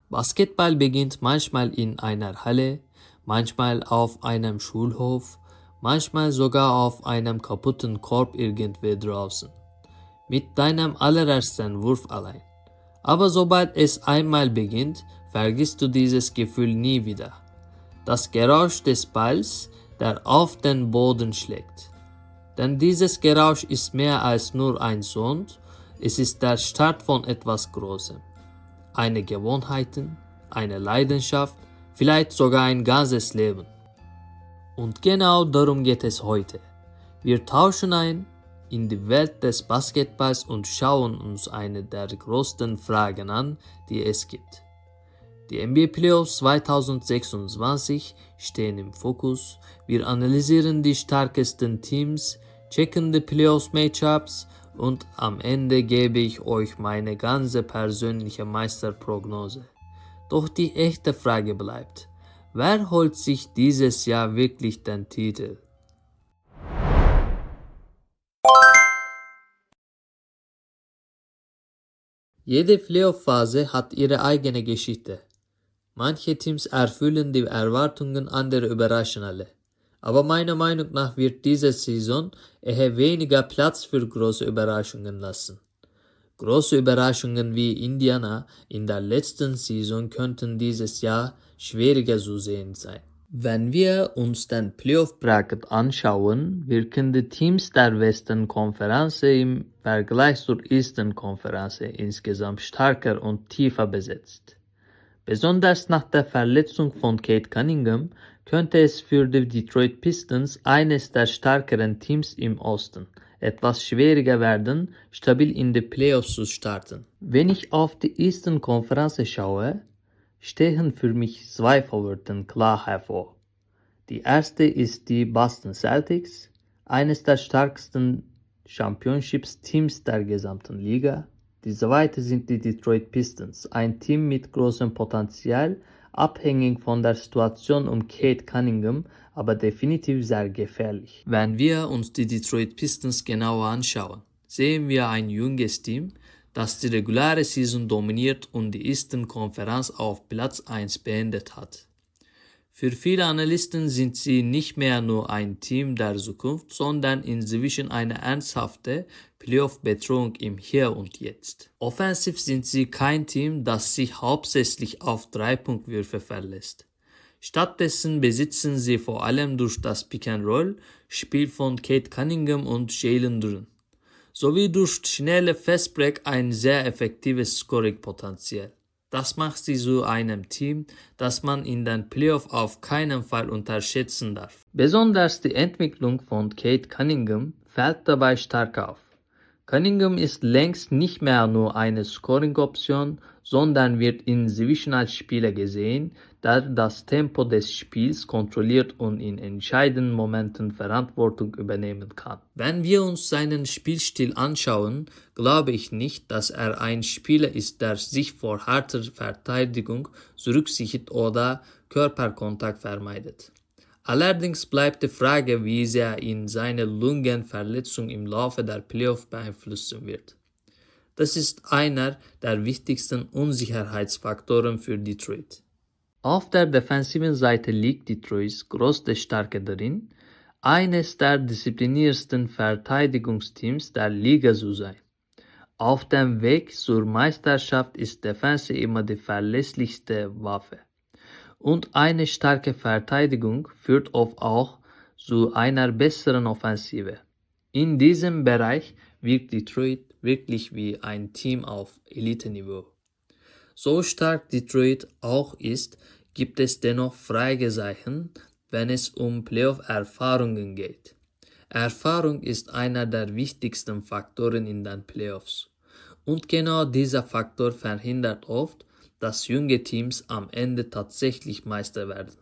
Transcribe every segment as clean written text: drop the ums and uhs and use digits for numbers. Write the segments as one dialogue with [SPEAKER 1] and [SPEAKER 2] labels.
[SPEAKER 1] Basketball beginnt manchmal in einer Halle, manchmal auf einem Schulhof, manchmal sogar auf einem kaputten Korb irgendwo draußen. Mit deinem allerersten Wurf allein. Aber sobald es einmal beginnt, vergisst du dieses Gefühl nie wieder. Das Geräusch des Balls, der auf den Boden schlägt. Denn dieses Geräusch ist mehr als nur ein Sound, es ist der Start von etwas Großem. Eine Gewohnheit, eine Leidenschaft, vielleicht sogar ein ganzes Leben. Und genau darum geht es heute. Wir tauchen ein in die Welt des Basketballs und schauen uns eine der größten Fragen an, die es gibt. Die NBA Playoffs 2026 stehen im Fokus. Wir analysieren die stärksten Teams, checken die Playoffs-Matchups und am Ende gebe ich euch meine ganze persönliche Meisterprognose. Doch die echte Frage bleibt, wer holt sich dieses Jahr wirklich den Titel? Jede Playoff-Phase hat ihre eigene Geschichte. Manche Teams erfüllen die Erwartungen, andere überraschen alle. Aber meiner Meinung nach wird diese Saison eher weniger Platz für große Überraschungen lassen. Große Überraschungen wie Indiana in der letzten Saison könnten dieses Jahr schwieriger zu sehen sein. Wenn wir uns den Playoff-Bracket anschauen, wirken die Teams der Western Konferenz im Vergleich zur Eastern Konferenz insgesamt stärker und tiefer besetzt. Besonders nach der Verletzung von Cade Cunningham könnte es für die Detroit Pistons, eines der stärkeren Teams im Osten, etwas schwieriger werden, stabil in die Playoffs zu starten. Wenn ich auf die Eastern Konferenz schaue, stehen für mich zwei Favoriten klar hervor. Die erste ist die Boston Celtics, eines der stärksten Championships-Teams der gesamten Liga. Die zweite sind die Detroit Pistons, ein Team mit großem Potenzial, abhängig von der Situation um Cade Cunningham, aber definitiv sehr gefährlich. Wenn wir uns die Detroit Pistons genauer anschauen, sehen wir ein junges Team, das die reguläre Saison dominiert und die Eastern Konferenz auf Platz 1 beendet hat. Für viele Analysten sind sie nicht mehr nur ein Team der Zukunft, sondern inzwischen eine ernsthafte Playoff-Bedrohung im Hier und Jetzt. Offensiv sind sie kein Team, das sich hauptsächlich auf Dreipunktwürfe verlässt. Stattdessen besitzen sie vor allem durch das Pick-and-Roll-Spiel von Cade Cunningham und Jalen Duren, sowie durch schnelle Fastbreak ein sehr effektives Scoring-Potenzial. Das macht sie zu einem Team, das man in den Playoffs auf keinen Fall unterschätzen darf. Besonders die Entwicklung von Cade Cunningham fällt dabei stark auf. Cunningham ist längst nicht mehr nur eine Scoring-Option, sondern wird inzwischen als Spieler gesehen, der das Tempo des Spiels kontrolliert und in entscheidenden Momenten Verantwortung übernehmen kann. Wenn wir uns seinen Spielstil anschauen, glaube ich nicht, dass er ein Spieler ist, der sich vor harter Verteidigung zurückzieht oder Körperkontakt vermeidet. Allerdings bleibt die Frage, wie sehr ihn seine Lungenverletzung im Laufe der Playoffs beeinflussen wird. Das ist einer der wichtigsten Unsicherheitsfaktoren für Detroit. Auf der defensiven Seite liegt Detroits größte Stärke darin, eines der diszipliniertesten Verteidigungsteams der Liga zu sein. Auf dem Weg zur Meisterschaft ist Defense immer die verlässlichste Waffe. Und eine starke Verteidigung führt oft auch zu einer besseren Offensive. In diesem Bereich wirkt Detroit wirklich wie ein Team auf Elite-Niveau. So stark Detroit auch ist, gibt es dennoch Fragezeichen, wenn es um Playoff-Erfahrungen geht. Erfahrung ist einer der wichtigsten Faktoren in den Playoffs. Und genau dieser Faktor verhindert oft, dass junge Teams am Ende tatsächlich Meister werden.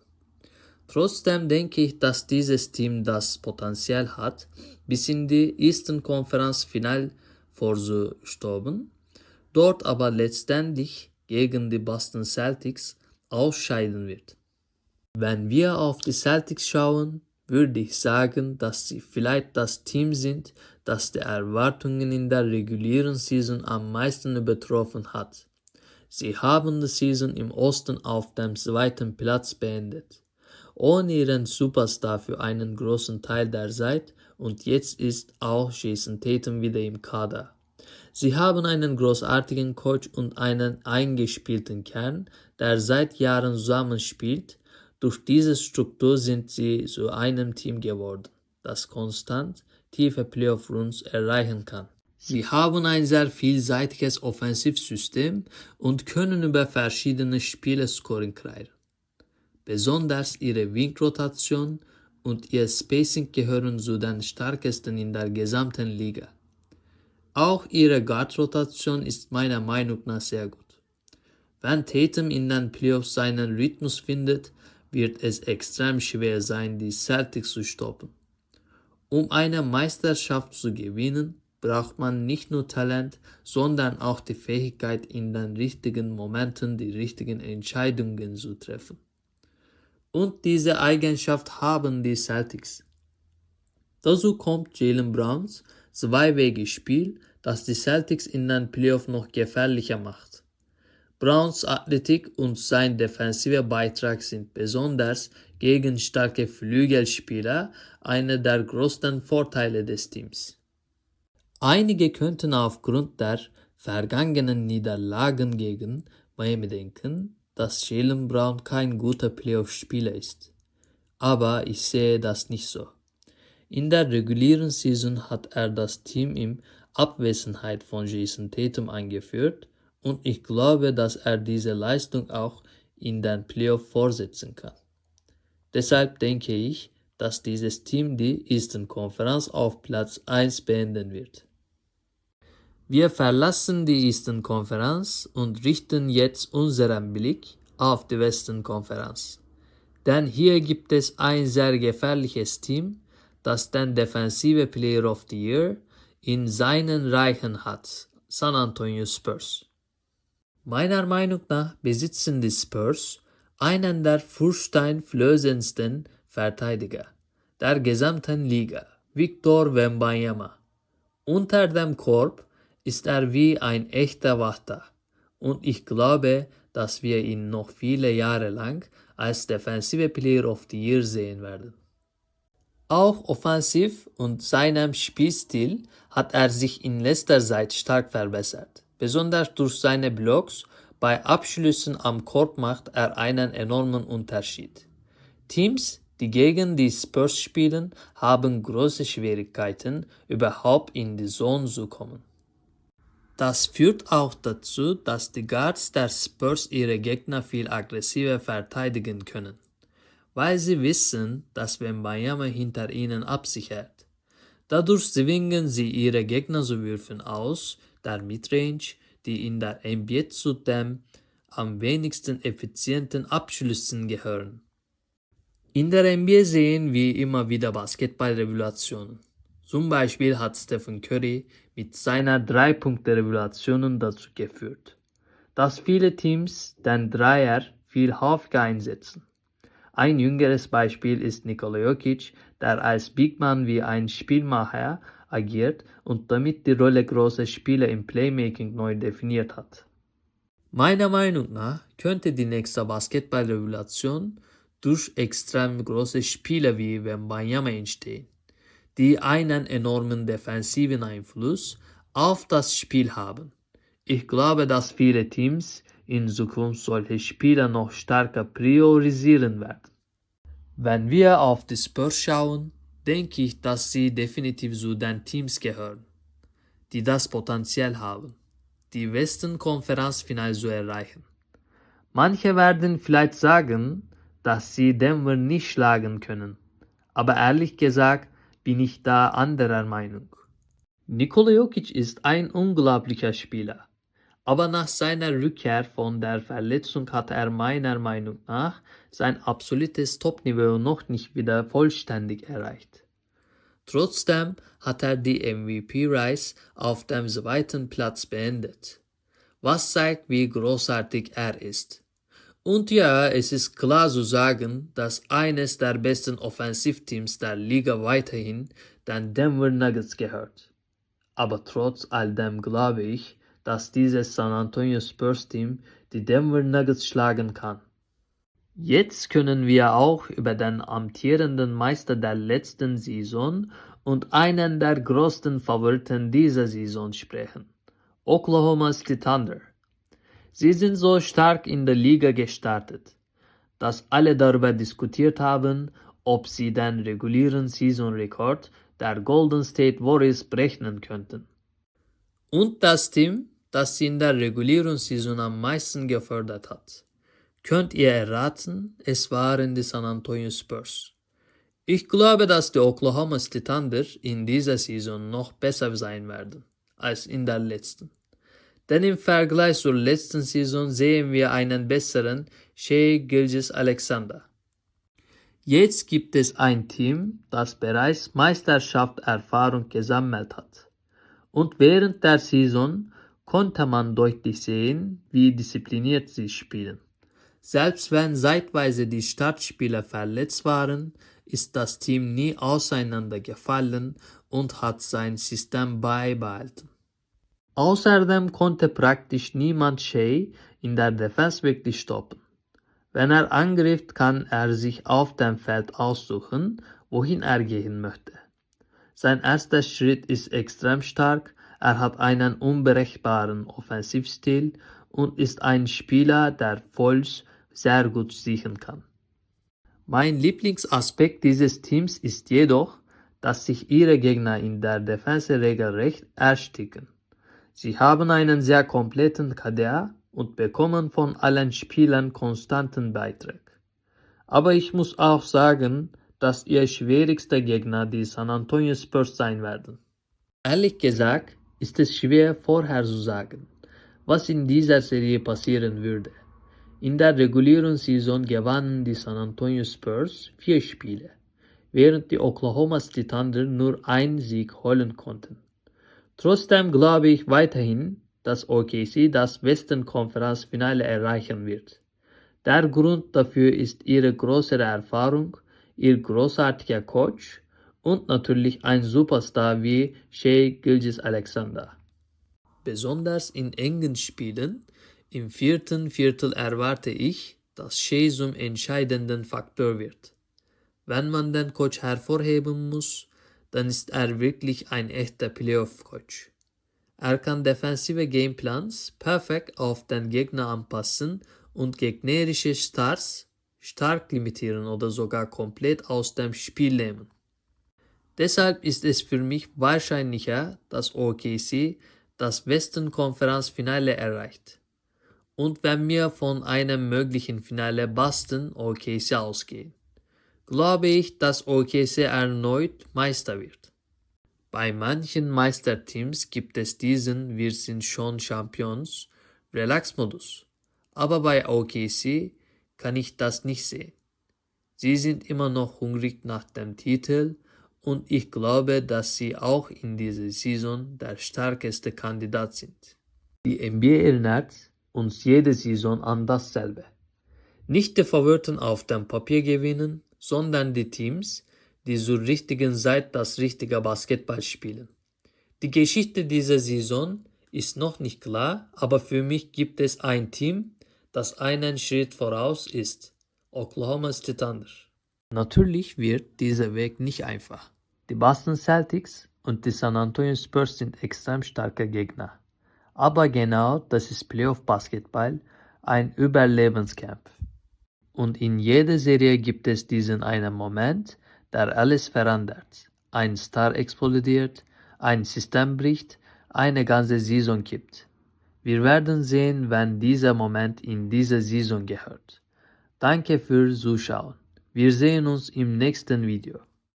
[SPEAKER 1] Trotzdem denke ich, dass dieses Team das Potenzial hat, bis in die Eastern Conference Final vorzustoßen, dort aber letztendlich gegen die Boston Celtics ausscheiden wird. Wenn wir auf die Celtics schauen, würde ich sagen, dass sie vielleicht das Team sind, das die Erwartungen in der regulären Saison am meisten übertroffen hat. Sie haben die Saison im Osten auf dem zweiten Platz beendet, ohne ihren Superstar für einen großen Teil der Zeit, und jetzt ist auch Jason Tatum wieder im Kader. Sie haben einen großartigen Coach und einen eingespielten Kern, der seit Jahren zusammenspielt. Durch diese Struktur sind sie zu einem Team geworden, das konstant tiefe Playoff-Runs erreichen kann. Sie haben ein sehr vielseitiges Offensivsystem und können über verschiedene Spiele Scoring kreieren. Besonders ihre Wing-Rotation und ihr Spacing gehören zu den stärksten in der gesamten Liga. Auch ihre Guard-Rotation ist meiner Meinung nach sehr gut. Wenn Tatum in den Playoffs seinen Rhythmus findet, wird es extrem schwer sein, die Celtics zu stoppen. Um eine Meisterschaft zu gewinnen, braucht man nicht nur Talent, sondern auch die Fähigkeit, in den richtigen Momenten die richtigen Entscheidungen zu treffen. Und diese Eigenschaft haben die Celtics. Dazu kommt Jaylen Browns Zwei-Wege-Spiel, das die Celtics in den Playoffs noch gefährlicher macht. Browns Athletik und sein defensiver Beitrag sind besonders gegen starke Flügelspieler einer der größten Vorteile des Teams. Einige könnten aufgrund der vergangenen Niederlagen gegen Miami denken, dass Jaylen Brown kein guter Playoff-Spieler ist. Aber ich sehe das nicht so. In der regulären Saison hat er das Team in Abwesenheit von Jason Tatum angeführt und ich glaube, dass er diese Leistung auch in den Playoffs fortsetzen kann. Deshalb denke ich, dass dieses Team die Eastern Conference auf Platz 1 beenden wird. Wir verlassen die Eastern Conference und richten jetzt unseren Blick auf die Western Conference. Denn hier gibt es ein sehr gefährliches Team, das den Defensive Player of the Year in seinen Reihen hat, San Antonio Spurs. Meiner Meinung nach besitzen die Spurs einen der furchteinflößendsten Verteidiger der gesamten Liga, Victor Wembanyama. Unter dem Korb ist er wie ein echter Wachter und ich glaube, dass wir ihn noch viele Jahre lang als Defensive Player of the Year sehen werden. Auch offensiv und seinem Spielstil hat er sich in letzter Zeit stark verbessert. Besonders durch seine Blocks bei Abschlüssen am Korb macht er einen enormen Unterschied. Teams, die gegen die Spurs spielen, haben große Schwierigkeiten, überhaupt in die Zone zu kommen. Das führt auch dazu, dass die Guards der Spurs ihre Gegner viel aggressiver verteidigen können, weil sie wissen, dass Wembanyama hinter ihnen absichert. Dadurch zwingen sie ihre Gegner zu Würfen aus der Midrange, die in der NBA zu den am wenigsten effizienten Abschlüssen gehören. In der NBA sehen wir immer wieder Basketball-Revolutionen. Zum Beispiel hat Stephen Curry mit seiner 3-Punkte-Revolution dazu geführt, dass viele Teams den Dreier viel häufiger einsetzen. Ein jüngeres Beispiel ist Nikola Jokic, der als Big Man wie ein Spielmacher agiert und damit die Rolle großer Spieler im Playmaking neu definiert hat. Meiner Meinung nach könnte die nächste Basketball-Revolution durch extrem große Spieler wie Wembanyama entstehen, die einen enormen defensiven Einfluss auf das Spiel haben. Ich glaube, dass viele Teams in Zukunft solche Spieler noch stärker priorisieren werden. Wenn wir auf die Spurs schauen, denke ich, dass sie definitiv zu den Teams gehören, die das Potenzial haben, die Western-Konferenz-Finale zu erreichen. Manche werden vielleicht sagen, dass sie Denver nicht schlagen können, aber ehrlich gesagt bin ich da anderer Meinung. Nikola Jokic ist ein unglaublicher Spieler, aber nach seiner Rückkehr von der Verletzung hat er meiner Meinung nach sein absolutes Topniveau noch nicht wieder vollständig erreicht. Trotzdem hat er die MVP-Race auf dem zweiten Platz beendet, was zeigt, wie großartig er ist. Und ja, es ist klar zu sagen, dass eines der besten Offensivteams der Liga weiterhin den Denver Nuggets gehört. Aber trotz all dem glaube ich, dass dieses San Antonio Spurs Team die Denver Nuggets schlagen kann. Jetzt können wir auch über den amtierenden Meister der letzten Saison und einen der größten Favoriten dieser Saison sprechen: Oklahoma City Thunder. Sie sind so stark in der Liga gestartet, dass alle darüber diskutiert haben, ob sie den regulären Saisonrekord der Golden State Warriors brechen könnten. Und das Team, das sie in der regulären Saison am meisten gefördert hat. Könnt ihr erraten? Es waren die San Antonio Spurs. Ich glaube, dass die Oklahoma City Thunder in dieser Saison noch besser sein werden als in der letzten. Denn im Vergleich zur letzten Saison sehen wir einen besseren Shai Gilgeous-Alexander. Jetzt gibt es ein Team, das bereits Meisterschaftserfahrung gesammelt hat. Und während der Saison konnte man deutlich sehen, wie diszipliniert sie spielen. Selbst wenn zeitweise die Startspieler verletzt waren, ist das Team nie auseinandergefallen und hat sein System beibehalten. Außerdem konnte praktisch niemand Shai in der Defense wirklich stoppen. Wenn er angreift, kann er sich auf dem Feld aussuchen, wohin er gehen möchte. Sein erster Schritt ist extrem stark, er hat einen unberechenbaren Offensivstil und ist ein Spieler, der Fouls sehr gut sichern kann. Mein Lieblingsaspekt dieses Teams ist jedoch, dass sich ihre Gegner in der Defense regelrecht ersticken. Sie haben einen sehr kompletten Kader und bekommen von allen Spielern konstanten Beitrag. Aber ich muss auch sagen, dass ihr schwierigster Gegner die San Antonio Spurs sein werden. Ehrlich gesagt ist es schwer vorherzusagen, was in dieser Serie passieren würde. In der regulären Saison gewannen die San Antonio Spurs 4 Spiele, während die Oklahoma City Thunder nur einen Sieg holen konnten. Trotzdem glaube ich weiterhin, dass OKC das Western Conference Finale erreichen wird. Der Grund dafür ist ihre größere Erfahrung, ihr großartiger Coach und natürlich ein Superstar wie Shai Gilgeous-Alexander. Besonders in engen Spielen im 4. Viertel erwarte ich, dass Shai zum entscheidenden Faktor wird. Wenn man den Coach hervorheben muss, dann ist er wirklich ein echter Playoff-Coach. Er kann defensive Gameplans perfekt auf den Gegner anpassen und gegnerische Stars stark limitieren oder sogar komplett aus dem Spiel nehmen. Deshalb ist es für mich wahrscheinlicher, dass OKC das Western Conference Finale erreicht. Und wenn wir von einem möglichen Finale Boston OKC ausgehen, glaube ich, dass OKC erneut Meister wird. Bei manchen Meisterteams gibt es diesen "Wir sind schon Champions" Relax-Modus, aber bei OKC kann ich das nicht sehen. Sie sind immer noch hungrig nach dem Titel und ich glaube, dass sie auch in dieser Saison der stärkste Kandidat sind. Die NBA erinnert uns jede Saison an dasselbe. Nicht die Favoriten auf dem Papier gewinnen, sondern die Teams, die zur richtigen Zeit das richtige Basketball spielen. Die Geschichte dieser Saison ist noch nicht klar, aber für mich gibt es ein Team, das einen Schritt voraus ist: Oklahoma City Thunder. Natürlich wird dieser Weg nicht einfach. Die Boston Celtics und die San Antonio Spurs sind extrem starke Gegner. Aber genau das ist Playoff-Basketball, ein Überlebenskampf. Und in jeder Serie gibt es diesen einen Moment, der alles verändert. Ein Star explodiert, ein System bricht, eine ganze Saison kippt. Wir werden sehen, wann dieser Moment in dieser Saison gehört. Danke fürs Zuschauen. Wir sehen uns im nächsten Video.